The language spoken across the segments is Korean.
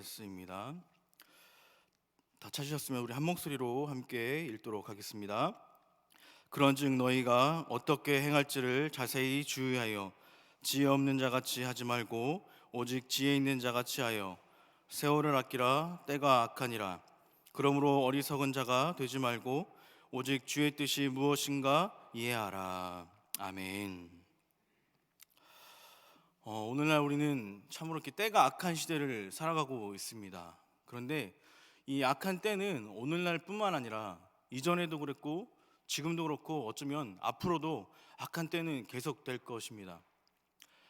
말씀입니다. 다 찾으셨으면 우리 한 목소리로 함께 읽도록 하겠습니다. 그런즉 너희가 어떻게 행할지를 자세히 주의하여 지혜 없는 자같이 하지 말고 오직 지혜 있는 자같이 하여 세월을 아끼라. 때가 악하니라. 그러므로 어리석은 자가 되지 말고 오직 주의 뜻이 무엇인가 이해하라. 아멘. 오늘날 우리는 참으로 이렇게 때가 악한 시대를 살아가고 있습니다. 그런데 이 악한 때는 오늘날뿐만 아니라 이전에도 그랬고 지금도 그렇고 어쩌면 앞으로도 악한 때는 계속될 것입니다.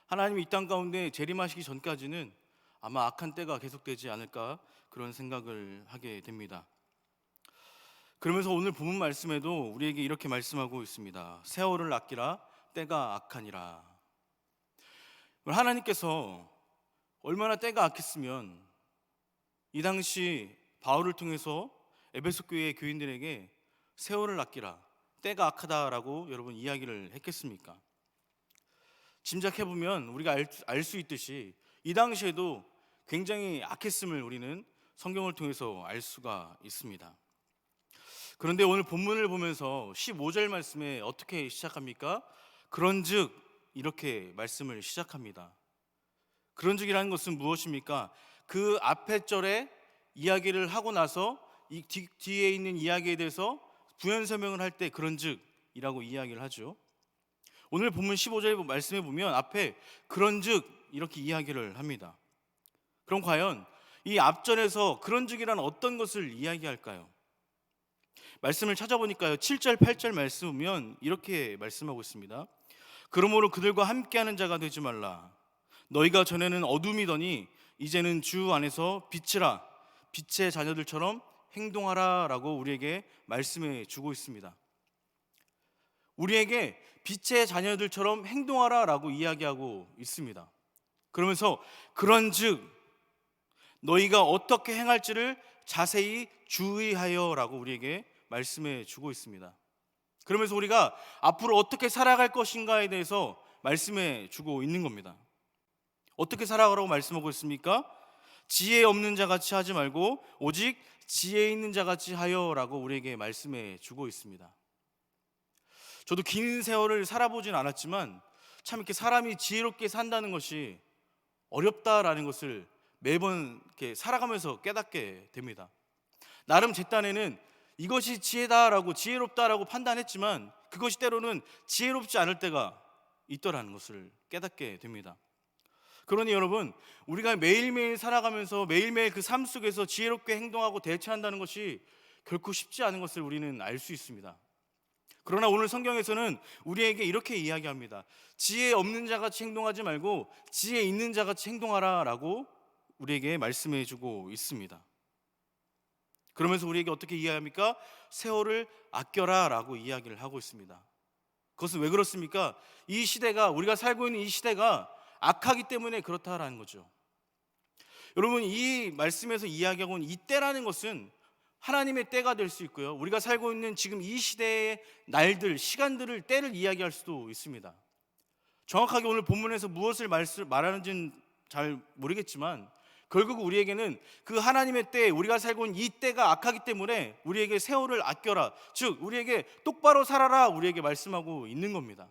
하나님이 이 땅 가운데 재림하시기 전까지는 아마 악한 때가 계속되지 않을까 그런 생각을 하게 됩니다. 그러면서 오늘 본문 말씀에도 우리에게 이렇게 말씀하고 있습니다. 세월을 아끼라. 때가 악하니라. 하나님께서 얼마나 때가 악했으면 이 당시 바울을 통해서 에베소 교회의 교인들에게 세월을 아끼라, 때가 악하다라고 여러분 이야기를 했겠습니까? 짐작해보면 우리가 알 수 있듯이 이 당시에도 굉장히 악했음을 우리는 성경을 통해서 알 수가 있습니다. 그런데 오늘 본문을 보면서 15절 말씀에 어떻게 시작합니까? 그런즉 이렇게 말씀을 시작합니다. 그런즉이라는 것은 무엇입니까? 그 앞에 절에 이야기를 하고 나서 이 뒤에 있는 이야기에 대해서 부연 설명을 할 때 그런즉이라고 이야기를 하죠. 오늘 본문 15절 말씀에 보면 앞에 그런즉 이렇게 이야기를 합니다. 그럼 과연 이 앞절에서 그런즉이란 어떤 것을 이야기할까요? 말씀을 찾아보니까요, 7절 8절 말씀 보면 이렇게 말씀하고 있습니다. 그러므로 그들과 함께하는 자가 되지 말라. 너희가 전에는 어둠이더니 이제는 주 안에서 빛이라. 빛의 자녀들처럼 행동하라 라고 우리에게 말씀해 주고 있습니다. 우리에게 빛의 자녀들처럼 행동하라 라고 이야기하고 있습니다. 그러면서 그런즉 너희가 어떻게 행할지를 자세히 주의하여 라고 우리에게 말씀해 주고 있습니다. 그러면서 우리가 앞으로 어떻게 살아갈 것인가에 대해서 말씀해 주고 있는 겁니다. 어떻게 살아가라고 말씀하고 있습니까? 지혜 없는 자같이 하지 말고 오직 지혜 있는 자같이 하여 라고 우리에게 말씀해 주고 있습니다. 저도 긴 세월을 살아보진 않았지만 참 이렇게 사람이 지혜롭게 산다는 것이 어렵다라는 것을 매번 이렇게 살아가면서 깨닫게 됩니다. 나름 제 딴에는 이것이 지혜다라고 지혜롭다라고 판단했지만 그것이 때로는 지혜롭지 않을 때가 있더라는 것을 깨닫게 됩니다. 그러니 여러분, 우리가 매일매일 살아가면서 매일매일 그 삶 속에서 지혜롭게 행동하고 대처한다는 것이 결코 쉽지 않은 것을 우리는 알 수 있습니다. 그러나 오늘 성경에서는 우리에게 이렇게 이야기합니다. 지혜 없는 자같이 행동하지 말고 지혜 있는 자같이 행동하라 라고 우리에게 말씀해 주고 있습니다. 그러면서 우리에게 어떻게 이야기합니까? 세월을 아껴라 라고 이야기를 하고 있습니다. 그것은 왜 그렇습니까? 이 시대가, 우리가 살고 있는 이 시대가 악하기 때문에 그렇다라는 거죠. 여러분, 이 말씀에서 이야기하고 있는 이 때라는 것은 하나님의 때가 될 수 있고요, 우리가 살고 있는 지금 이 시대의 날들, 시간들을, 때를 이야기할 수도 있습니다. 정확하게 오늘 본문에서 무엇을 말하는지는 잘 모르겠지만 결국 우리에게는 그 하나님의 때, 우리가 살고 있는 이 때가 악하기 때문에 우리에게 세월을 아껴라, 즉 우리에게 똑바로 살아라, 우리에게 말씀하고 있는 겁니다.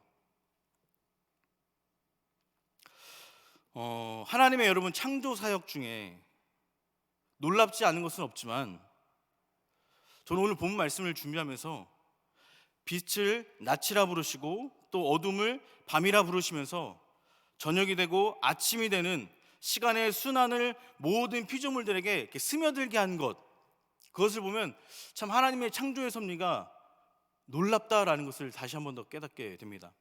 하나님의 여러분 창조 사역 중에 놀랍지 않은 것은 없지만 저는 오늘 본 말씀을 준비하면서 빛을 낮이라 부르시고 또 어둠을 밤이라 부르시면서 저녁이 되고 아침이 되는 시간의 순환을 모든 피조물들에게 이렇게 스며들게 한 것, 그것을 보면 참 하나님의 창조의 섭리가 놀랍다라는 것을 다시 한 번 더 깨닫게 됩니다.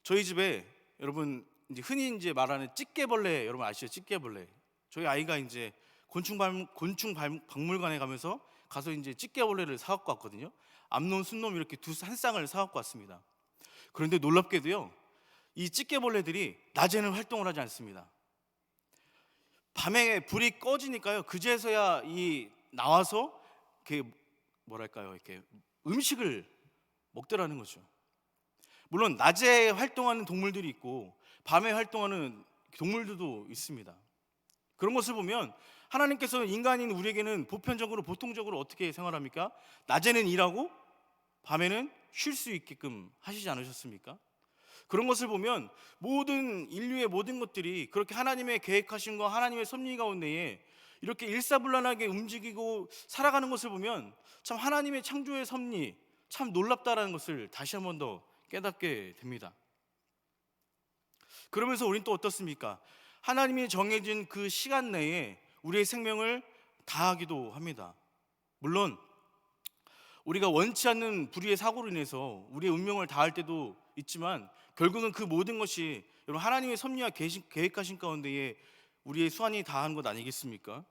저희 집에 여러분 이제 흔히 이제 말하는 찌개벌레, 여러분 아시죠? 찌개벌레. 저희 아이가 이제 곤충박물관에 가서 이제 찌개벌레를 사갖고 왔거든요. 암놈, 순놈 이렇게 한 쌍을 사갖고 왔습니다. 그런데 놀랍게도요, 이 찌개벌레들이 낮에는 활동을 하지 않습니다. 밤에 불이 꺼지니까요, 그제서야 나와서 이렇게 음식을 먹더라는 거죠. 물론 낮에 활동하는 동물들이 있고 밤에 활동하는 동물들도 있습니다. 그런 것을 보면 하나님께서는 인간인 우리에게는 보편적으로 보통적으로 어떻게 생활합니까? 낮에는 일하고 밤에는 쉴 수 있게끔 하시지 않으셨습니까? 그런 것을 보면 모든 인류의 모든 것들이 그렇게 하나님의 계획하신 거, 하나님의 섭리 가운데에 이렇게 일사불란하게 움직이고 살아가는 것을 보면 참 하나님의 창조의 섭리 참 놀랍다라는 것을 다시 한 번 더 깨닫게 됩니다. 그러면서 우리는 또 어떻습니까? 하나님이 정해진 그 시간 내에 우리의 생명을 다하기도 합니다. 물론 우리가 원치 않는 불의의 사고로 인해서 우리의 운명을 다할 때도 있지만 결국은 그 모든 것이 여러분 하나님의 섭리와 계획하신 가운데에 우리의 수완이 다한 것 아니겠습니까?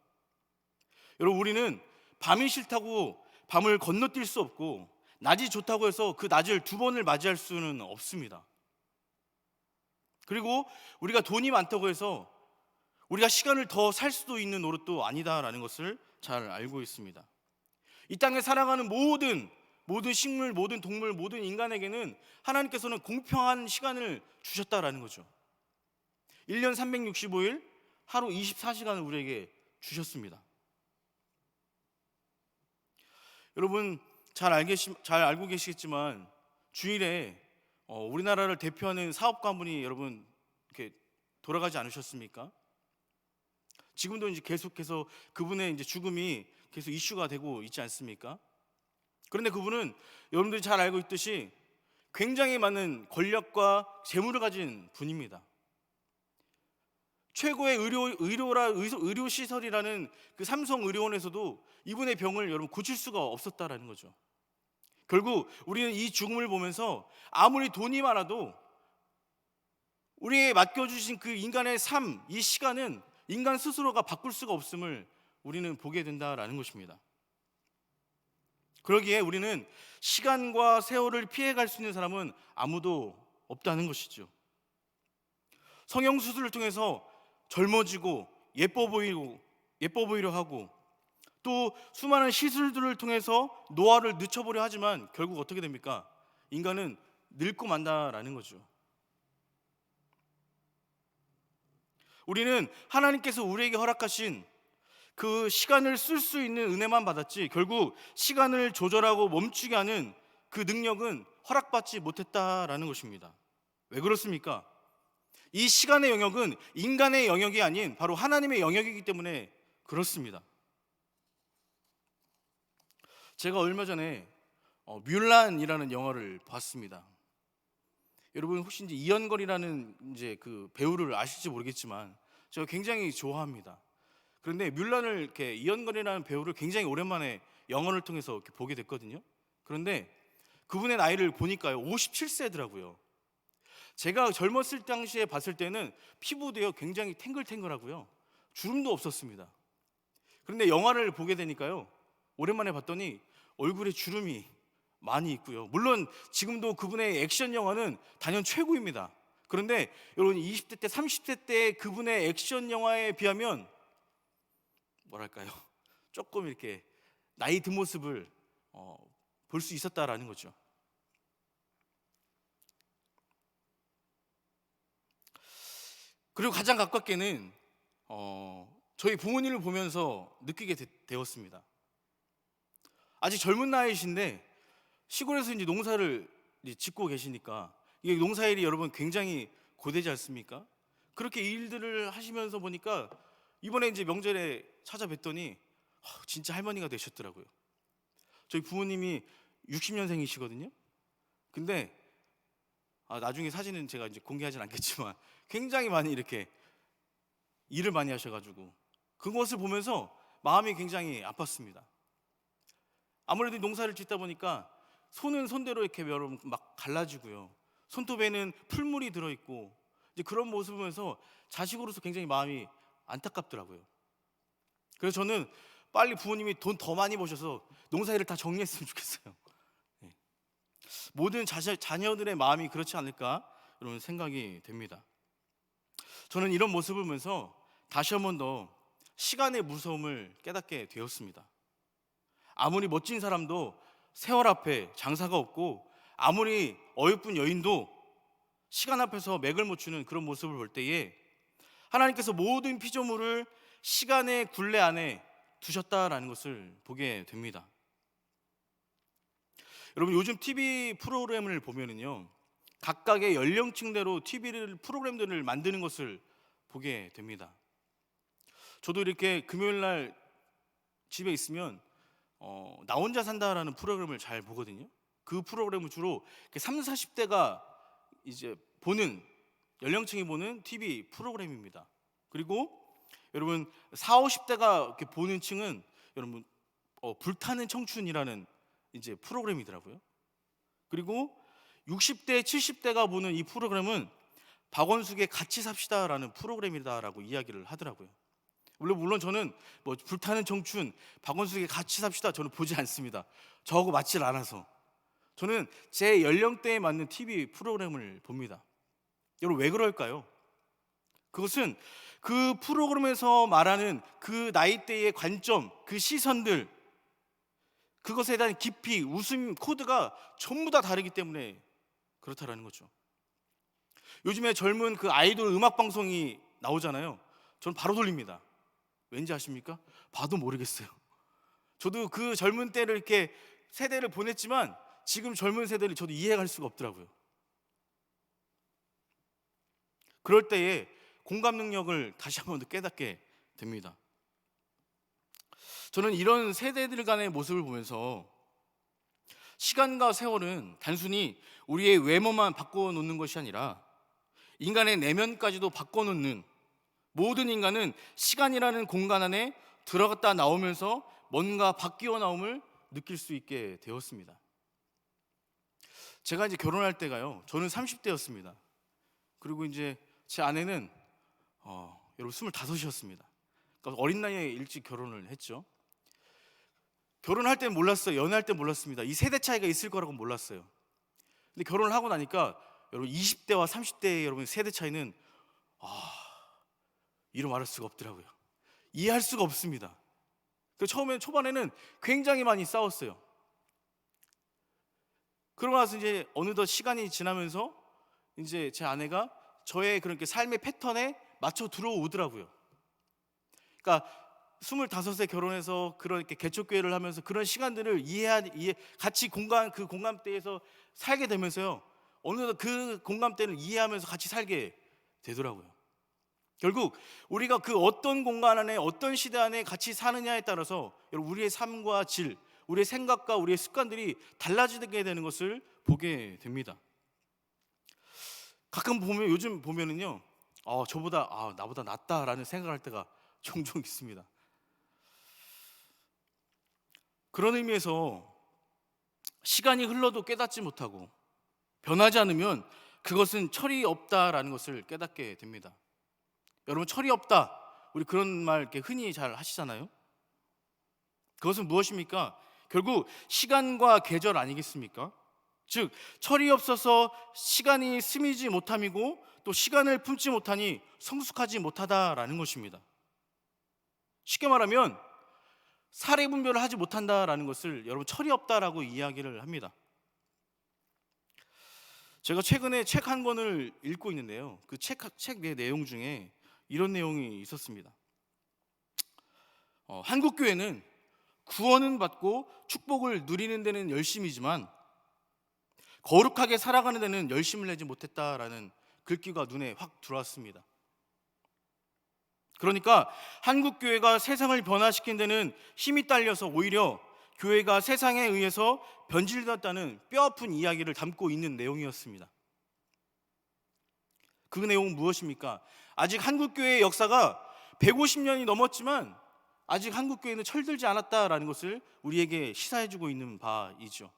여러분 우리는 밤이 싫다고 밤을 건너뛸 수 없고 낮이 좋다고 해서 그 낮을 두 번을 맞이할 수는 없습니다. 그리고 우리가 돈이 많다고 해서 우리가 시간을 더 살 수도 있는 노릇도 아니다라는 것을 잘 알고 있습니다. 이 땅에 살아가는 모든 식물, 모든 동물, 모든 인간에게는 하나님께서는 공평한 시간을 주셨다라는 거죠. 1년 365일 하루 24시간을 우리에게 주셨습니다. 여러분 잘 알고 계시겠지만 주일에 우리나라를 대표하는 사업가 한 분이 여러분 이렇게 돌아가지 않으셨습니까? 지금도 이제 계속해서 그분의 이제 죽음이 계속 이슈가 되고 있지 않습니까? 그런데 그분은 여러분들이 잘 알고 있듯이 굉장히 많은 권력과 재물을 가진 분입니다. 최고의 의료 시설이라는 그 삼성의료원에서도 이분의 병을 여러분 고칠 수가 없었다라는 거죠. 결국 우리는 이 죽음을 보면서 아무리 돈이 많아도 우리에게 맡겨주신 그 인간의 삶, 이 시간은 인간 스스로가 바꿀 수가 없음을 우리는 보게 된다라는 것입니다. 그러기에 우리는 시간과 세월을 피해갈 수 있는 사람은 아무도 없다는 것이죠. 성형수술을 통해서 젊어지고 예뻐 보이려 하고 또 수많은 시술들을 통해서 노화를 늦춰보려 하지만 결국 어떻게 됩니까? 인간은 늙고 만다라는 거죠. 우리는 하나님께서 우리에게 허락하신 그 시간을 쓸 수 있는 은혜만 받았지 결국 시간을 조절하고 멈추게 하는 그 능력은 허락받지 못했다라는 것입니다. 왜 그렇습니까? 이 시간의 영역은 인간의 영역이 아닌 바로 하나님의 영역이기 때문에 그렇습니다. 제가 얼마 전에 뮬란이라는 영화를 봤습니다. 여러분 혹시 이제 이현걸이라는 이제 그 배우를 아실지 모르겠지만 제가 굉장히 좋아합니다. 그런데 뮬란을 이렇게 이현걸이라는 배우를 굉장히 오랜만에 영화를 통해서 이렇게 보게 됐거든요. 그런데 그분의 나이를 보니까요 57세더라고요. 제가 젊었을 당시에 봤을 때는 피부도요 굉장히 탱글탱글하고요 주름도 없었습니다. 그런데 영화를 보게 되니까요 오랜만에 봤더니 얼굴에 주름이 많이 있고요. 물론 지금도 그분의 액션 영화는 단연 최고입니다. 그런데 여러분 20대 때 30대 때 그분의 액션 영화에 비하면 뭐랄까요 조금 이렇게 나이 든 모습을 볼 수 있었다라는 거죠. 그리고 가장 가깝게는 저희 부모님을 보면서 느끼게 되었습니다. 아직 젊은 나이이신데 시골에서 이제 농사를 이제 짓고 계시니까 이게 농사일이 여러분 굉장히 고되지 않습니까? 그렇게 일들을 하시면서 보니까 이번에 이제 명절에 찾아뵀더니 진짜 할머니가 되셨더라고요. 저희 부모님이 60년생이시거든요. 근데 나중에 사진은 제가 이제 공개하진 않겠지만 굉장히 많이 이렇게 일을 많이 하셔가지고 그것을 보면서 마음이 굉장히 아팠습니다. 아무래도 농사를 짓다 보니까 손은 손대로 이렇게 여러분 막 갈라지고요. 손톱에는 풀물이 들어있고 이제 그런 모습을 보면서 자식으로서 굉장히 마음이 안타깝더라고요. 그래서 저는 빨리 부모님이 돈 더 많이 버셔서 농사일을 다 정리했으면 좋겠어요. 모든 자녀들의 마음이 그렇지 않을까 이런 생각이 됩니다. 저는 이런 모습을 보면서 다시 한 번 더 시간의 무서움을 깨닫게 되었습니다. 아무리 멋진 사람도 세월 앞에 장사가 없고 아무리 어여쁜 여인도 시간 앞에서 맥을 못 추는 그런 모습을 볼 때에 하나님께서 모든 피조물을 시간의 굴레 안에 두셨다라는 것을 보게 됩니다. 여러분, 요즘 TV 프로그램을 보면은요, 각각의 연령층대로 프로그램들을 만드는 것을 보게 됩니다. 저도 이렇게 금요일 날 집에 있으면 나 혼자 산다라는 프로그램을 잘 보거든요. 그 프로그램은 주로 30, 40대가 이제 보는, 연령층이 보는 TV 프로그램입니다. 그리고 여러분 40, 50대가 이렇게 보는 층은 여러분 불타는 청춘이라는 이제 프로그램이더라고요. 그리고 60대, 70대가 보는 이 프로그램은 박원숙의 같이 삽시다라는 프로그램이다라고 이야기를 하더라고요. 물론 저는 뭐 불타는 청춘, 박원숙의 같이 삽시다 저는 보지 않습니다. 저하고 맞질 않아서. 저는 제 연령대에 맞는 TV 프로그램을 봅니다. 여러분, 왜 그럴까요? 그것은 그 프로그램에서 말하는 그 나이대의 관점, 그 시선들, 그것에 대한 깊이, 웃음 코드가 전부 다 다르기 때문에 그렇다라는 거죠. 요즘에 젊은 그 아이돌 음악 방송이 나오잖아요. 저는 바로 돌립니다. 왠지 아십니까? 봐도 모르겠어요. 저도 그 젊은 때를 이렇게 세대를 보냈지만 지금 젊은 세대를 저도 이해할 수가 없더라고요. 그럴 때에 공감 능력을 다시 한 번 더 깨닫게 됩니다. 저는 이런 세대들 간의 모습을 보면서 시간과 세월은 단순히 우리의 외모만 바꿔놓는 것이 아니라 인간의 내면까지도 바꿔놓는, 모든 인간은 시간이라는 공간 안에 들어갔다 나오면서 뭔가 바뀌어 나옴을 느낄 수 있게 되었습니다. 제가 이제 결혼할 때가요, 저는 30대였습니다. 그리고 이제 제 아내는 여러분 25이었습니다. 그러니까 어린 나이에 일찍 결혼을 했죠. 결혼할 때 몰랐어요. 연애할 때 몰랐습니다. 이 세대 차이가 있을 거라고 몰랐어요. 근데 결혼을 하고 나니까 여러분 20대와 30대의 여러분 세대 차이는 이루 말할 수가 없더라고요. 이해할 수가 없습니다. 초반에는 굉장히 많이 싸웠어요. 그러고 나서 이제 어느덧 시간이 지나면서 이제 제 아내가 저의 그렇게 삶의 패턴에 맞춰 들어오더라고요. 그러니까 25세 결혼해서 그렇게 개척교회를 하면서 그런 시간들을 같이 그 공감대에서 살게 되면서요, 어느덧 그 공감대를 이해하면서 같이 살게 되더라고요. 결국 우리가 그 어떤 공간 안에, 어떤 시대 안에 같이 사느냐에 따라서 우리의 삶과 질, 우리의 생각과 우리의 습관들이 달라지게 되는 것을 보게 됩니다. 가끔 보면, 요즘 보면은요, 나보다 낫다라는 생각할 때가 종종 있습니다. 그런 의미에서 시간이 흘러도 깨닫지 못하고 변하지 않으면 그것은 철이 없다라는 것을 깨닫게 됩니다. 여러분, 철이 없다, 우리 그런 말 이렇게 흔히 잘 하시잖아요. 그것은 무엇입니까? 결국 시간과 계절 아니겠습니까? 즉, 철이 없어서 시간이 스미지 못함이고 또 시간을 품지 못하니 성숙하지 못하다라는 것입니다. 쉽게 말하면 사례 분별을 하지 못한다라는 것을 여러분 철이 없다라고 이야기를 합니다. 제가 최근에 책 한 권을 읽고 있는데요, 그 책 내 내용 중에 이런 내용이 있었습니다. 한국 교회는 구원은 받고 축복을 누리는 데는 열심이지만 거룩하게 살아가는 데는 열심을 내지 못했다라는 글귀가 눈에 확 들어왔습니다. 그러니까 한국 교회가 세상을 변화시킨 데는 힘이 딸려서 오히려 교회가 세상에 의해서 변질되었다는 뼈아픈 이야기를 담고 있는 내용이었습니다. 그 내용은 무엇입니까? 아직 한국 교회의 역사가 150년이 넘었지만 아직 한국 교회는 철들지 않았다라는 것을 우리에게 시사해주고 있는 바이죠.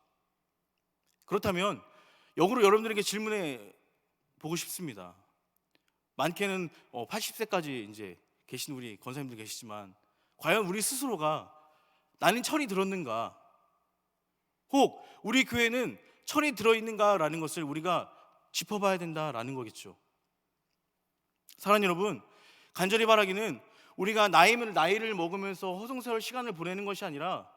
그렇다면 역으로 여러분들에게 질문해 보고 싶습니다. 많게는 80세까지 이제 계신 우리 권사님들 계시지만 과연 우리 스스로가 나는 철이 들었는가, 혹 우리 교회는 철이 들어있는가라는 것을 우리가 짚어봐야 된다라는 거겠죠. 사랑하는 여러분, 간절히 바라기는 우리가 나이를 먹으면서 허송세월 시간을 보내는 것이 아니라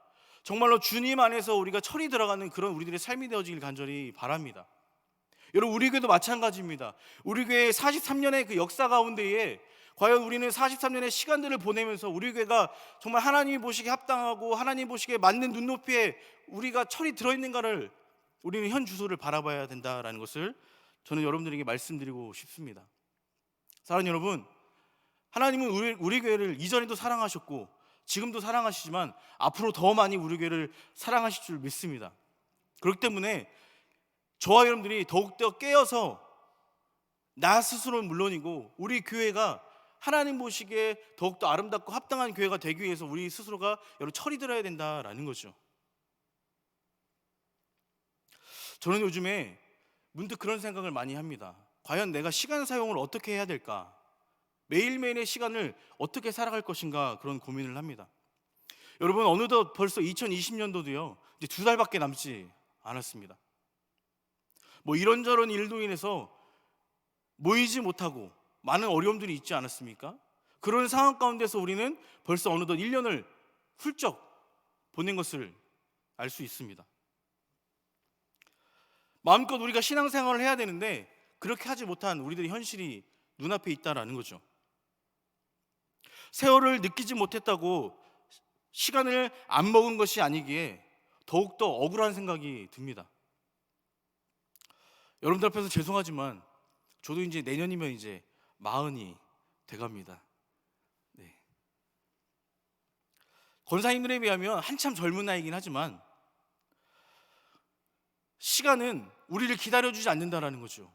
정말로 주님 안에서 우리가 철이 들어가는 그런 우리들의 삶이 되어지길 간절히 바랍니다. 여러분, 우리 교회도 마찬가지입니다. 우리 교회 43년의 그 역사 가운데에 과연 우리는 43년의 시간들을 보내면서 우리 교회가 정말 하나님이 보시기에 합당하고 하나님 보시기에 맞는 눈높이에 우리가 철이 들어있는가를 우리는 현 주소를 바라봐야 된다라는 것을 저는 여러분들에게 말씀드리고 싶습니다. 사랑하는 여러분, 하나님은 우리 교회를 이전에도 사랑하셨고 지금도 사랑하시지만 앞으로 더 많이 우리 교회를 사랑하실 줄 믿습니다. 그렇기 때문에 저와 여러분들이 더욱더 깨어서 나 스스로는 물론이고 우리 교회가 하나님 보시기에 더욱더 아름답고 합당한 교회가 되기 위해서 우리 스스로가 여러 철이 들어야 된다라는 거죠. 저는 요즘에 문득 그런 생각을 많이 합니다. 과연 내가 시간 사용을 어떻게 해야 될까? 매일매일의 시간을 어떻게 살아갈 것인가, 그런 고민을 합니다. 여러분, 어느덧 벌써 2020년도도요 이제 2달밖에 남지 않았습니다. 뭐 이런저런 일로 인해서 모이지 못하고 많은 어려움들이 있지 않았습니까? 그런 상황 가운데서 우리는 벌써 어느덧 1년을 훌쩍 보낸 것을 알 수 있습니다. 마음껏 우리가 신앙생활을 해야 되는데 그렇게 하지 못한 우리들의 현실이 눈앞에 있다라는 거죠. 세월을 느끼지 못했다고 시간을 안 먹은 것이 아니기에 더욱더 억울한 생각이 듭니다. 여러분들 앞에서 죄송하지만 저도 이제 내년이면 이제 40이 돼갑니다. 네. 권사님들에 비하면 한참 젊은 나이긴 하지만 시간은 우리를 기다려주지 않는다라는 거죠.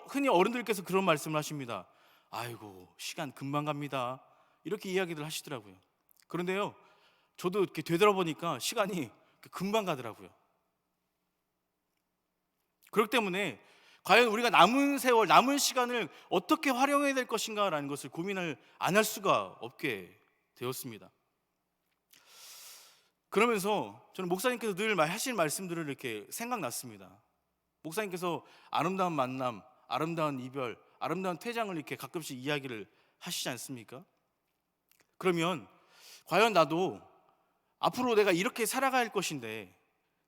흔히 어른들께서 그런 말씀을 하십니다. 아이고, 시간 금방 갑니다, 이렇게 이야기들 하시더라고요. 그런데요, 저도 이렇게 되돌아보니까 시간이 금방 가더라고요. 그렇기 때문에 과연 우리가 남은 세월, 남은 시간을 어떻게 활용해야 될 것인가라는 것을 고민을 안 할 수가 없게 되었습니다. 그러면서 저는 목사님께서 늘 하신 말씀들을 이렇게 생각났습니다. 목사님께서 아름다운 만남, 아름다운 이별, 아름다운 퇴장을 이렇게 가끔씩 이야기를 하시지 않습니까? 그러면 과연 나도 앞으로 내가 이렇게 살아갈 것인데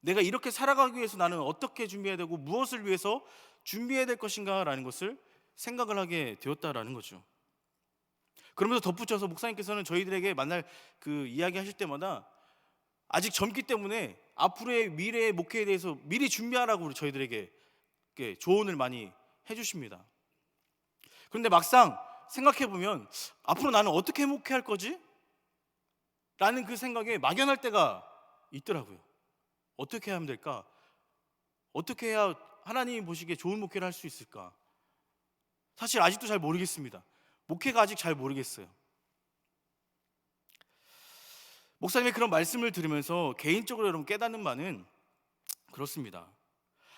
내가 이렇게 살아가기 위해서 나는 어떻게 준비해야 되고 무엇을 위해서 준비해야 될 것인가라는 것을 생각을 하게 되었다라는 거죠. 그러면서 덧붙여서 목사님께서는 저희들에게 만날 그 이야기 하실 때마다 아직 젊기 때문에 앞으로의 미래의 목회에 대해서 미리 준비하라고 저희들에게 조언을 많이 해주십니다. 그런데 막상 생각해보면 앞으로 나는 어떻게 목회할 거지? 라는 그 생각에 막연할 때가 있더라고요. 어떻게 하면 될까? 어떻게 해야 하나님이 보시기에 좋은 목회를 할 수 있을까? 사실 아직도 잘 모르겠습니다. 목회가 아직 잘 모르겠어요. 목사님의 그런 말씀을 들으면서 개인적으로 여러분 깨닫는 바는 그렇습니다.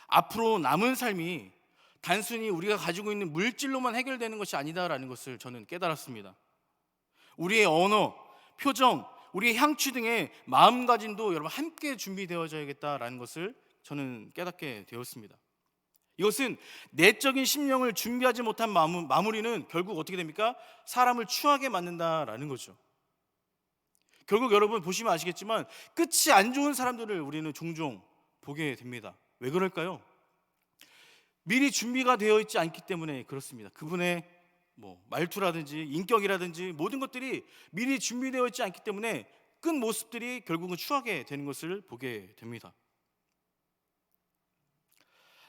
앞으로 남은 삶이 단순히 우리가 가지고 있는 물질로만 해결되는 것이 아니다라는 것을 저는 깨달았습니다. 우리의 언어, 표정, 우리의 향취 등의 마음가짐도 여러분 함께 준비되어져야겠다라는 것을 저는 깨닫게 되었습니다. 이것은 내적인 심령을 준비하지 못한 마무리는 결국 어떻게 됩니까? 사람을 추하게 만든다라는 거죠. 결국 여러분 보시면 아시겠지만 끝이 안 좋은 사람들을 우리는 종종 보게 됩니다. 왜 그럴까요? 미리 준비가 되어 있지 않기 때문에 그렇습니다. 그분의 말투라든지 인격이라든지 모든 것들이 미리 준비되어 있지 않기 때문에 끝 모습들이 결국은 추하게 되는 것을 보게 됩니다.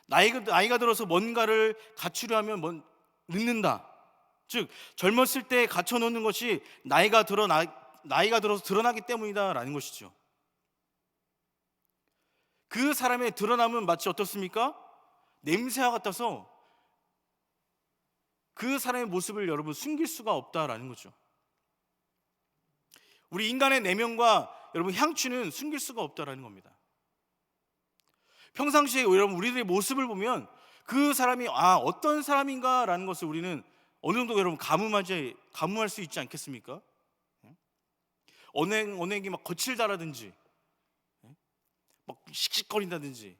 나이가 들어서 뭔가를 갖추려 하면 늦는다. 즉 젊었을 때 갖춰놓는 것이 나이가 들어서 드러나기 때문이다라는 것이죠. 그 사람의 드러남은 마치 어떻습니까? 냄새와 같아서 그 사람의 모습을 여러분 숨길 수가 없다라는 거죠. 우리 인간의 내면과 여러분 향취는 숨길 수가 없다라는 겁니다. 평상시에 여러분 우리들의 모습을 보면 그 사람이 어떤 사람인가라는 것을 우리는 어느 정도 여러분 가뭄할 수 있지 않겠습니까? 언행이 막 거칠다라든지 막 씩씩거린다든지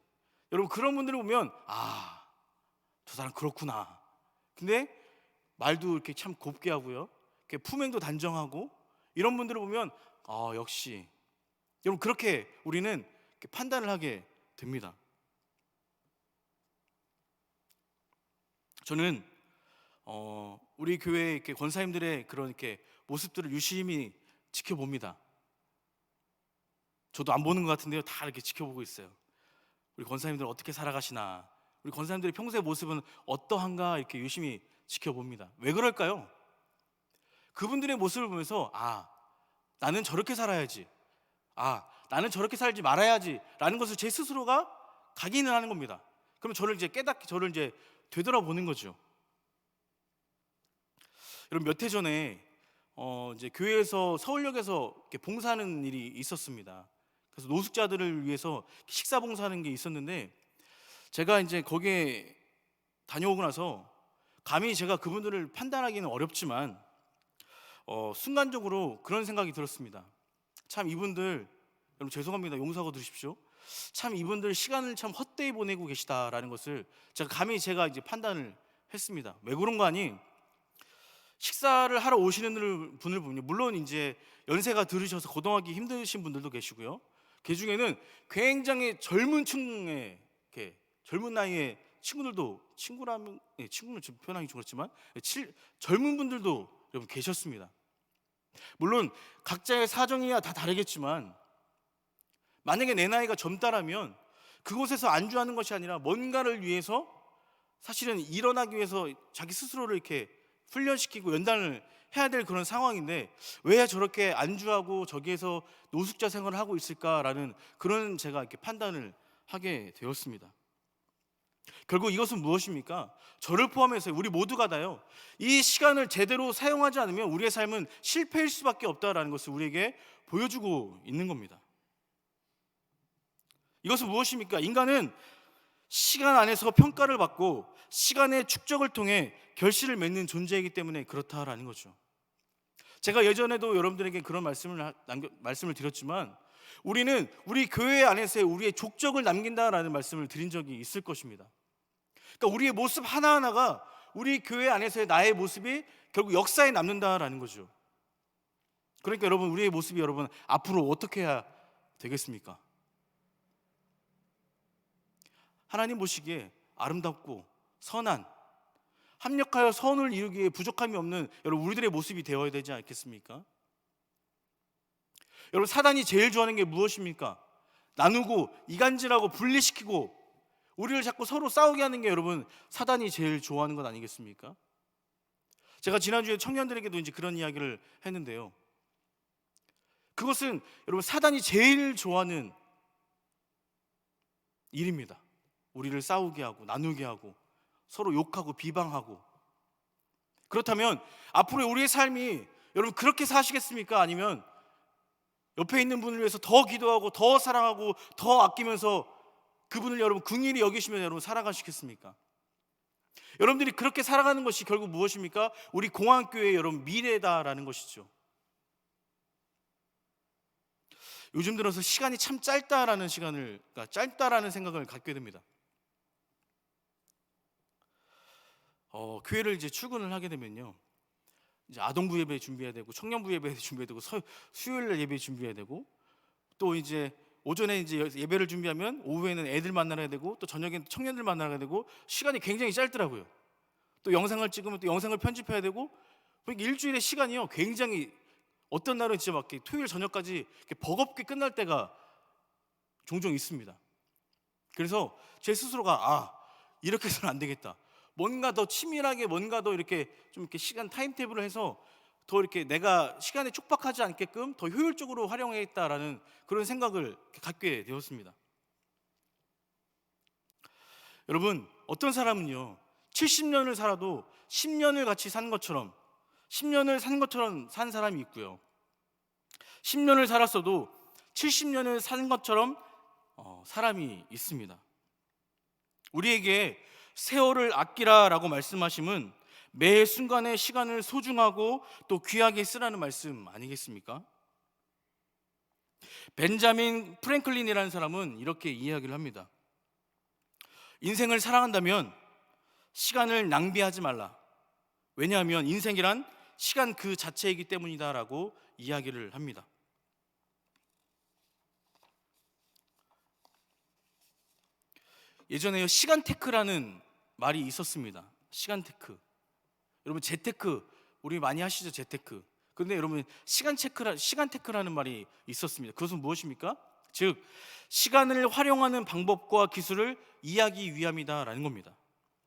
여러분 그런 분들을 보면 저 사람 그렇구나. 근데 말도 이렇게 참 곱게 하고요, 이렇게 품행도 단정하고 이런 분들을 보면 역시 여러분 그렇게 우리는 이렇게 판단을 하게 됩니다. 우리 교회 이렇게 권사님들의 그런 이렇게 모습들을 유심히 지켜봅니다. 저도 안 보는 것 같은데요, 다 이렇게 지켜보고 있어요. 우리 권사님들 어떻게 살아가시나, 우리 권사님들의 평소의 모습은 어떠한가 이렇게 유심히 지켜봅니다. 왜 그럴까요? 그분들의 모습을 보면서 나는 저렇게 살아야지, 나는 저렇게 살지 말아야지 라는 것을 제 스스로가 각인을 하는 겁니다. 그럼 저를 이제 깨닫게, 저를 이제 되돌아보는 거죠. 여러분, 몇 해 전에 이제 교회에서 서울역에서 이렇게 봉사하는 일이 있었습니다. 그래서 노숙자들을 위해서 식사 봉사하는 게 있었는데, 제가 이제 거기에 다녀오고 나서 감히 제가 그분들을 판단하기는 어렵지만 순간적으로 그런 생각이 들었습니다. 참 이분들, 여러분 죄송합니다, 용서하고 들으십시오. 참 이분들 시간을 참 헛되이 보내고 계시다라는 것을 제가 이제 판단을 했습니다. 왜 그런 거 아니? 식사를 하러 오시는 분을 보면 물론 이제 연세가 들으셔서 거동하기 힘드신 분들도 계시고요. 그 중에는 굉장히 젊은 층의, 이렇게 젊은 나이의 친구들도, 친구는 좀 표현하기 좀 그렇지만 젊은 분들도 여러분 계셨습니다. 물론 각자의 사정이야 다 다르겠지만, 만약에 내 나이가 젊다라면 그곳에서 안주하는 것이 아니라 뭔가를 위해서, 사실은 일어나기 위해서 자기 스스로를 이렇게 훈련시키고 연단을 해야 될 그런 상황인데, 왜 저렇게 안주하고 저기에서 노숙자 생활을 하고 있을까라는 그런 제가 이렇게 판단을 하게 되었습니다. 결국 이것은 무엇입니까? 저를 포함해서 우리 모두가 다요, 이 시간을 제대로 사용하지 않으면 우리의 삶은 실패일 수밖에 없다라는 것을 우리에게 보여주고 있는 겁니다. 이것은 무엇입니까? 인간은 시간 안에서 평가를 받고 시간의 축적을 통해 결실을 맺는 존재이기 때문에 그렇다라는 거죠. 제가 예전에도 여러분들에게 그런 말씀을 드렸지만, 우리는 우리 교회 안에서의 우리의 족적을 남긴다라는 말씀을 드린 적이 있을 것입니다. 그러니까 우리의 모습 하나하나가 우리 교회 안에서의 나의 모습이 결국 역사에 남는다라는 거죠. 그러니까 여러분, 우리의 모습이 여러분 앞으로 어떻게 해야 되겠습니까? 하나님 보시기에 아름답고 선한, 합력하여 선을 이루기에 부족함이 없는 여러분 우리들의 모습이 되어야 되지 않겠습니까? 여러분, 사단이 제일 좋아하는 게 무엇입니까? 나누고 이간질하고 분리시키고 우리를 자꾸 서로 싸우게 하는 게 여러분 사단이 제일 좋아하는 것 아니겠습니까? 제가 지난주에 청년들에게도 이제 그런 이야기를 했는데요, 그것은 여러분 사단이 제일 좋아하는 일입니다. 우리를 싸우게 하고 나누게 하고 서로 욕하고 비방하고. 그렇다면 앞으로 우리의 삶이 여러분 그렇게 사시겠습니까? 아니면 옆에 있는 분을 위해서 더 기도하고 더 사랑하고 더 아끼면서 그분을 여러분 긍휼히 여기시면 여러분 살아가시겠습니까? 여러분들이 그렇게 살아가는 것이 결국 무엇입니까? 우리 공항교회의 여러분 미래다라는 것이죠. 요즘 들어서 시간이 참 짧다라는 생각을 갖게 됩니다. 교회를 이제 출근을 하게 되면요, 이제 아동부 예배 준비해야 되고 청년부 예배 준비해야 되고 수요일 예배 준비해야 되고, 또 이제 오전에 이제 예배를 준비하면 오후에는 애들 만나야 되고 또 저녁에는 청년들 만나야 되고, 시간이 굉장히 짧더라고요. 또 영상을 찍으면 또 영상을 편집해야 되고, 그러니까 일주일의 시간이요 굉장히, 어떤 날은 진짜 막 토요일 저녁까지 이렇게 버겁게 끝날 때가 종종 있습니다. 그래서 제 스스로가 이렇게 해서는 안 되겠다, 뭔가 더 치밀하게, 뭔가 더 이렇게 좀 이렇게 시간 타임테이블을 해서 더 이렇게 내가 시간에 촉박하지 않게끔 더 효율적으로 활용해야겠다라는 그런 생각을 갖게 되었습니다. 여러분, 어떤 사람은요 70년을 살아도 10년을 같이 산 것처럼, 10년을 산 것처럼 산 사람이 있고요, 10년을 살았어도 70년을 산 것처럼 사람이 있습니다. 우리에게 세월을 아끼라라고 말씀하심은 매 순간의 시간을 소중하고 또 귀하게 쓰라는 말씀 아니겠습니까? 벤자민 프랭클린이라는 사람은 이렇게 이야기를 합니다. 인생을 사랑한다면 시간을 낭비하지 말라. 왜냐하면 인생이란 시간 그 자체이기 때문이다라고 이야기를 합니다. 예전에 시간 테크라는 말이 있었습니다. 시간 테크. 여러분 재테크 우리 많이 하시죠, 재테크. 그런데 여러분 시간 테크라는 말이 있었습니다. 그것은 무엇입니까? 즉 시간을 활용하는 방법과 기술을 이해하기 위함이다라는 겁니다.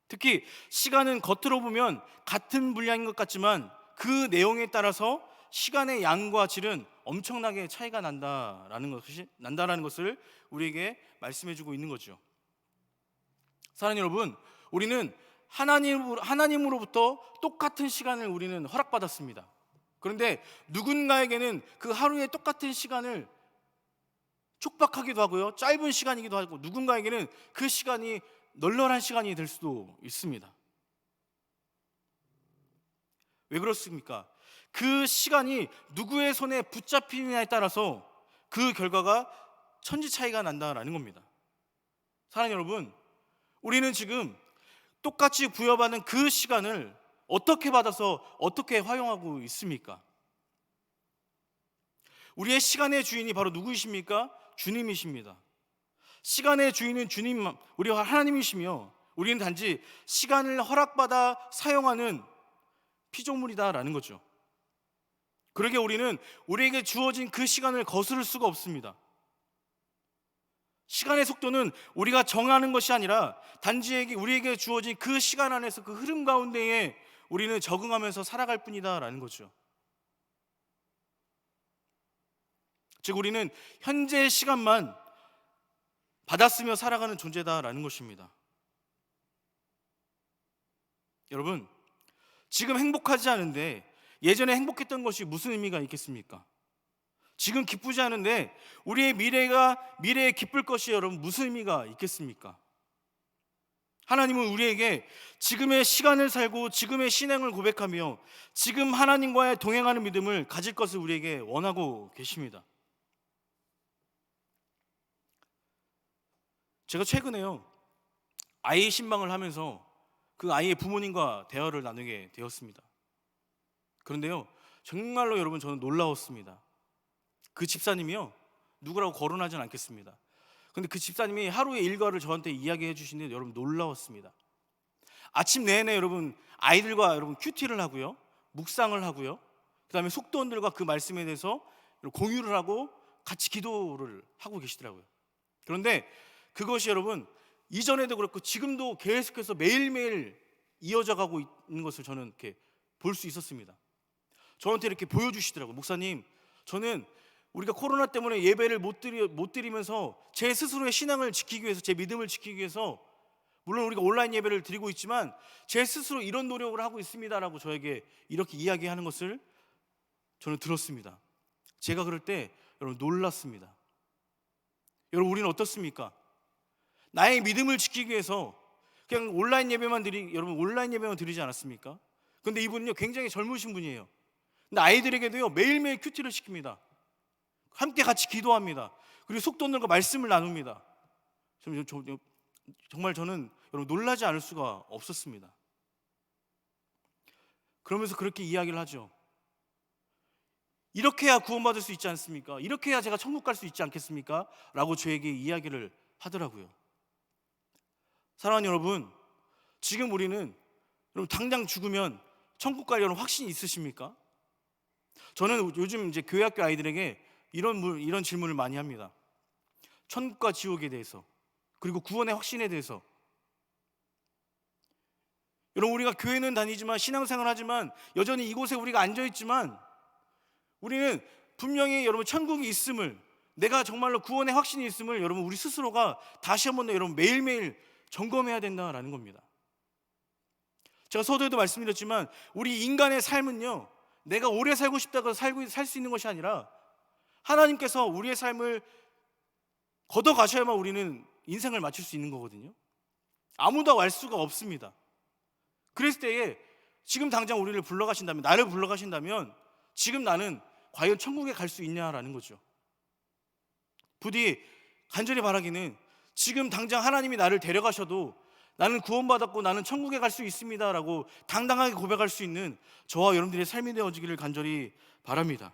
특히 시간은 겉으로 보면 같은 분량인 것 같지만 그 내용에 따라서 시간의 양과 질은 엄청나게 차이가 난다라는 것을 우리에게 말씀해주고 있는 거죠. 사랑하는 여러분, 우리는 하나님으로부터 똑같은 시간을 우리는 허락받았습니다. 그런데 누군가에게는 그 하루의 똑같은 시간을 촉박하기도 하고요, 짧은 시간이기도 하고, 누군가에게는 그 시간이 널널한 시간이 될 수도 있습니다. 왜 그렇습니까? 그 시간이 누구의 손에 붙잡히느냐에 따라서 그 결과가 천지 차이가 난다라는 겁니다. 사랑하는 여러분, 우리는 지금 똑같이 부여받은 그 시간을 어떻게 받아서 어떻게 활용하고 있습니까? 우리의 시간의 주인이 바로 누구이십니까? 주님이십니다. 시간의 주인은 주님, 우리 하나님이시며 우리는 단지 시간을 허락받아 사용하는 피조물이다라는 거죠. 그러게 우리는 우리에게 주어진 그 시간을 거스를 수가 없습니다. 시간의 속도는 우리가 정하는 것이 아니라 단지 우리에게 주어진 그 시간 안에서 그 흐름 가운데에 우리는 적응하면서 살아갈 뿐이다라는 거죠. 즉 우리는 현재의 시간만 받아쓰며 살아가는 존재다라는 것입니다. 여러분, 지금 행복하지 않은데 예전에 행복했던 것이 무슨 의미가 있겠습니까? 지금 기쁘지 않은데 우리의 미래에 기쁠 것이 여러분 무슨 의미가 있겠습니까? 하나님은 우리에게 지금의 시간을 살고 지금의 신앙을 고백하며 지금 하나님과의 동행하는 믿음을 가질 것을 우리에게 원하고 계십니다. 제가 최근에요, 아이 신방을 하면서 그 아이의 부모님과 대화를 나누게 되었습니다. 그런데요, 정말로 여러분 저는 놀라웠습니다. 그 집사님이요, 누구라고 거론하진 않겠습니다. 근데 그 집사님이 하루의 일과를 저한테 이야기해 주시는데 여러분 놀라웠습니다. 아침 내내 여러분 아이들과 여러분 큐티를 하고요, 묵상을 하고요, 그 다음에 속도원들과 그 말씀에 대해서 공유를 하고 같이 기도를 하고 계시더라고요. 그런데 그것이 여러분 이전에도 그렇고 지금도 계속해서 매일매일 이어져 가고 있는 것을 저는 이렇게 볼 수 있었습니다. 저한테 이렇게 보여주시더라고요. 목사님, 저는 우리가 코로나 때문에 예배를 못 드리면서 제 스스로의 신앙을 지키기 위해서, 제 믿음을 지키기 위해서 물론 우리가 온라인 예배를 드리고 있지만 제 스스로 이런 노력을 하고 있습니다라고 저에게 이렇게 이야기하는 것을 저는 들었습니다. 제가 그럴 때 여러분 놀랐습니다. 여러분 우리는 어떻습니까? 나의 믿음을 지키기 위해서 그냥 온라인 예배만 드리지 않았습니까? 근데 이분은요 굉장히 젊으신 분이에요. 근데 아이들에게도요 매일매일 큐티를 시킵니다. 함께 같이 기도합니다. 그리고 속도원들과 말씀을 나눕니다. 정말 저는 여러분 놀라지 않을 수가 없었습니다. 그러면서 그렇게 이야기를 하죠. 이렇게 해야 구원받을 수 있지 않습니까? 이렇게 해야 제가 천국 갈 수 있지 않겠습니까? 라고 저에게 이야기를 하더라고요. 사랑하는 여러분, 지금 우리는 여러분 당장 죽으면 천국 갈 여러분 확신이 있으십니까? 저는 요즘 이제 교회학교 아이들에게 이런 질문을 많이 합니다. 천국과 지옥에 대해서, 그리고 구원의 확신에 대해서. 여러분 우리가 교회는 다니지만 신앙생활 하지만 여전히 이곳에 우리가 앉아있지만 우리는 분명히 여러분 천국이 있음을, 내가 정말로 구원의 확신이 있음을 여러분 우리 스스로가 다시 한번 여러분 매일매일 점검해야 된다라는 겁니다. 제가 서두에도 말씀드렸지만 우리 인간의 삶은요 내가 오래 살고 싶다고 살 수 있는 것이 아니라 하나님께서 우리의 삶을 걷어가셔야만 우리는 인생을 마칠 수 있는 거거든요. 아무도 알 수가 없습니다. 그랬을 때에 지금 당장 우리를 불러가신다면, 나를 불러가신다면 지금 나는 과연 천국에 갈 수 있냐라는 거죠. 부디 간절히 바라기는 지금 당장 하나님이 나를 데려가셔도 나는 구원받았고 나는 천국에 갈 수 있습니다 라고 당당하게 고백할 수 있는 저와 여러분들의 삶이 되어지기를 간절히 바랍니다.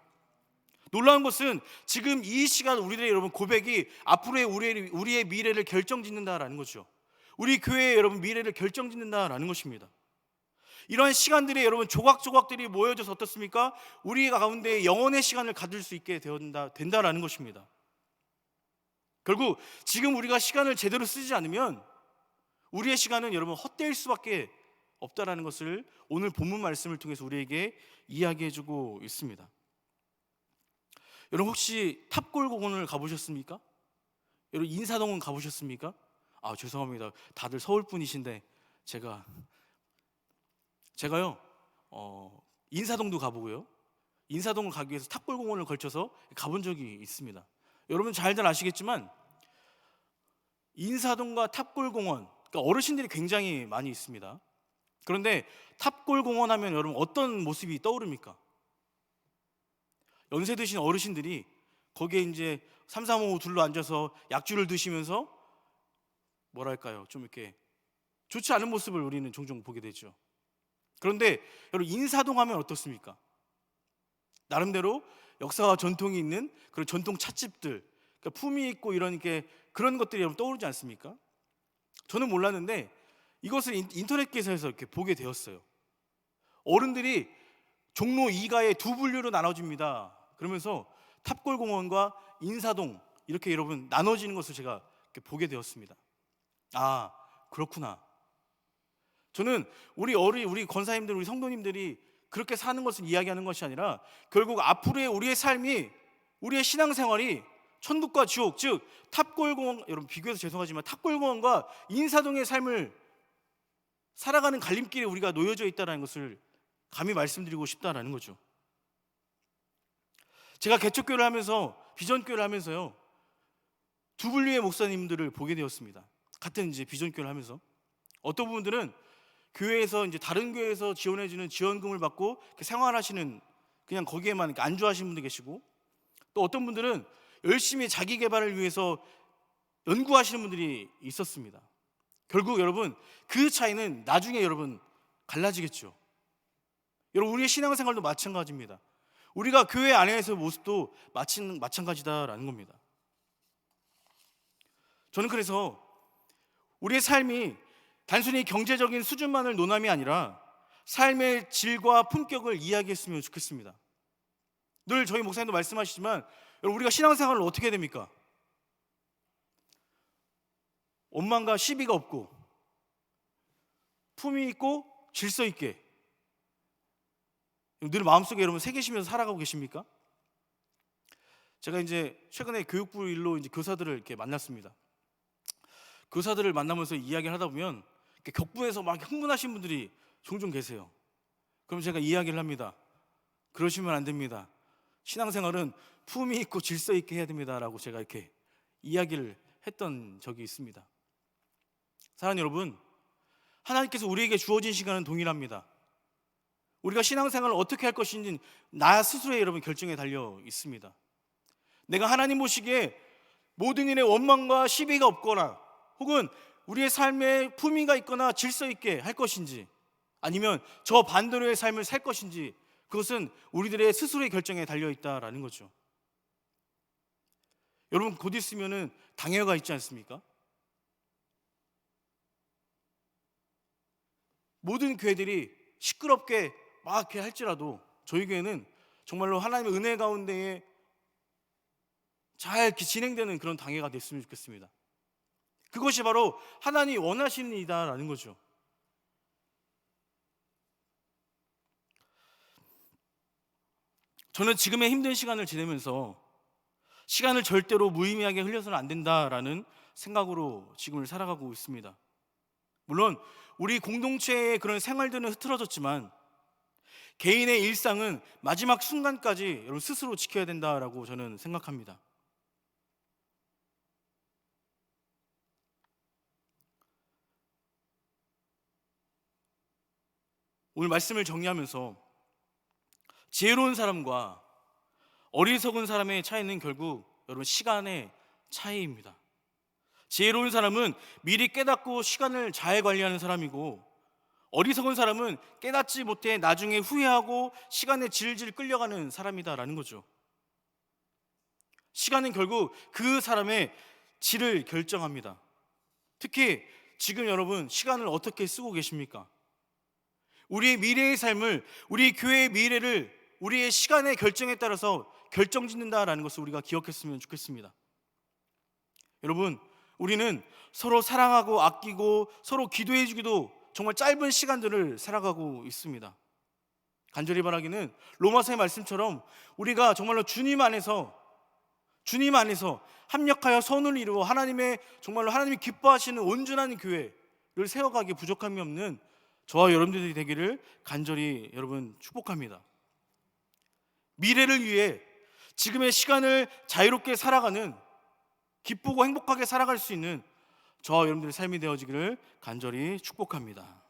놀라운 것은 지금 이 시간 우리들의 여러분 고백이 앞으로의 우리의 미래를 결정짓는다라는 거죠. 우리 교회의 여러분 미래를 결정짓는다라는 것입니다. 이러한 시간들이 여러분 조각조각들이 모여져서 어떻습니까? 우리 가운데 영혼의 시간을 가질 수 있게 된다라는 것입니다. 결국 지금 우리가 시간을 제대로 쓰지 않으면 우리의 시간은 여러분 헛되일 수밖에 없다라는 것을 오늘 본문 말씀을 통해서 우리에게 이야기해주고 있습니다. 여러분 혹시 탑골공원을 가보셨습니까? 여러분 인사동은 가보셨습니까? 죄송합니다. 다들 서울 분이신데 제가요 인사동도 가보고요, 인사동을 가기 위해서 탑골공원을 걸쳐서 가본 적이 있습니다. 여러분 잘들 아시겠지만 인사동과 탑골공원, 그러니까 어르신들이 굉장히 많이 있습니다. 그런데 탑골공원 하면 여러분 어떤 모습이 떠오릅니까? 연세 드신 어르신들이 거기에 이제 3, 4, 5 둘러 앉아서 약주를 드시면서 뭐랄까요, 좀 이렇게 좋지 않은 모습을 우리는 종종 보게 되죠. 그런데 여러분 인사동 하면 어떻습니까? 나름대로 역사와 전통이 있는 그런 전통 찻집들, 그러니까 품위 있고 이런 그런 것들이 여러분 떠오르지 않습니까? 저는 몰랐는데 이것을 인터넷 기사에서 이렇게 보게 되었어요. 어른들이 종로 2가에 두 분류로 나눠집니다. 그러면서 탑골공원과 인사동 이렇게 여러분 나눠지는 것을 제가 이렇게 보게 되었습니다. 그렇구나. 저는 우리 권사님들, 우리 성도님들이 그렇게 사는 것을 이야기하는 것이 아니라 결국 앞으로의 우리의 삶이, 우리의 신앙생활이 천국과 지옥, 즉 탑골공원, 여러분 비교해서 죄송하지만 탑골공원과 인사동의 삶을 살아가는 갈림길에 우리가 놓여져 있다는 것을 감히 말씀드리고 싶다라는 거죠. 제가 개척교회를 하면서, 비전교회를 하면서요, 두 분류의 목사님들을 보게 되었습니다. 같은 이제 비전교회를 하면서 어떤 분들은 교회에서 이제 다른 교회에서 지원해주는 지원금을 받고 생활하시는, 그냥 거기에만 안주하시는 분도 계시고, 또 어떤 분들은 열심히 자기 개발을 위해서 연구하시는 분들이 있었습니다. 결국 여러분 그 차이는 나중에 여러분 갈라지겠죠. 여러분 우리의 신앙생활도 마찬가지입니다. 우리가 교회 안에서의 모습도 마찬가지다라는 겁니다. 저는 그래서 우리의 삶이 단순히 경제적인 수준만을 논함이 아니라 삶의 질과 품격을 이야기했으면 좋겠습니다. 늘 저희 목사님도 말씀하시지만 여러분 우리가 신앙생활을 어떻게 해야 됩니까? 원망과 시비가 없고 품위 있고 질서 있게 늘 마음속에 여러분 새기시면서 살아가고 계십니까? 제가 이제 최근에 교육부 일로 이제 교사들을 이렇게 만났습니다. 교사들을 만나면서 이야기를 하다 보면 격분해서 막 흥분하신 분들이 종종 계세요. 그럼 제가 이야기를 합니다. 그러시면 안 됩니다. 신앙생활은 품위 있고 질서 있게 해야 됩니다라고 제가 이렇게 이야기를 했던 적이 있습니다. 사랑하는 여러분, 하나님께서 우리에게 주어진 시간은 동일합니다. 우리가 신앙생활을 어떻게 할 것인지 나 스스로의 여러분 결정에 달려 있습니다. 내가 하나님 보시기에 모든 일에 원망과 시비가 없거나 혹은 우리의 삶에 품위가 있거나 질서 있게 할 것인지, 아니면 저 반대로의 삶을 살 것인지, 그것은 우리들의 스스로의 결정에 달려 있다라는 거죠. 여러분 곧 있으면은 당회가 있지 않습니까? 모든 교회들이 시끄럽게 막 이렇게 할지라도 저희 교회는 정말로 하나님의 은혜 가운데에 잘 이렇게 진행되는 그런 당회가 됐으면 좋겠습니다. 그것이 바로 하나님이 원하시는 일이다라는 거죠. 저는 지금의 힘든 시간을 지내면서 시간을 절대로 무의미하게 흘려서는 안 된다라는 생각으로 지금을 살아가고 있습니다. 물론 우리 공동체의 그런 생활들은 흐트러졌지만 개인의 일상은 마지막 순간까지 여러분 스스로 지켜야 된다라고 저는 생각합니다. 오늘 말씀을 정리하면서 지혜로운 사람과 어리석은 사람의 차이는 결국 여러분 시간의 차이입니다. 지혜로운 사람은 미리 깨닫고 시간을 잘 관리하는 사람이고, 어리석은 사람은 깨닫지 못해 나중에 후회하고 시간에 질질 끌려가는 사람이다라는 거죠. 시간은 결국 그 사람의 질을 결정합니다. 특히 지금 여러분 시간을 어떻게 쓰고 계십니까? 우리의 미래의 삶을, 우리 교회의 미래를 우리의 시간의 결정에 따라서 결정짓는다라는 것을 우리가 기억했으면 좋겠습니다. 여러분, 우리는 서로 사랑하고 아끼고 서로 기도해 주기도 정말 짧은 시간들을 살아가고 있습니다. 간절히 바라기는 로마서의 말씀처럼 우리가 정말로 주님 안에서 합력하여 선을 이루어 정말로 하나님이 기뻐하시는 온전한 교회를 세워가기에 부족함이 없는 저와 여러분들이 되기를 간절히 여러분 축복합니다. 미래를 위해 지금의 시간을 자유롭게 살아가는, 기쁘고 행복하게 살아갈 수 있는 저와 여러분들의 삶이 되어지기를 간절히 축복합니다.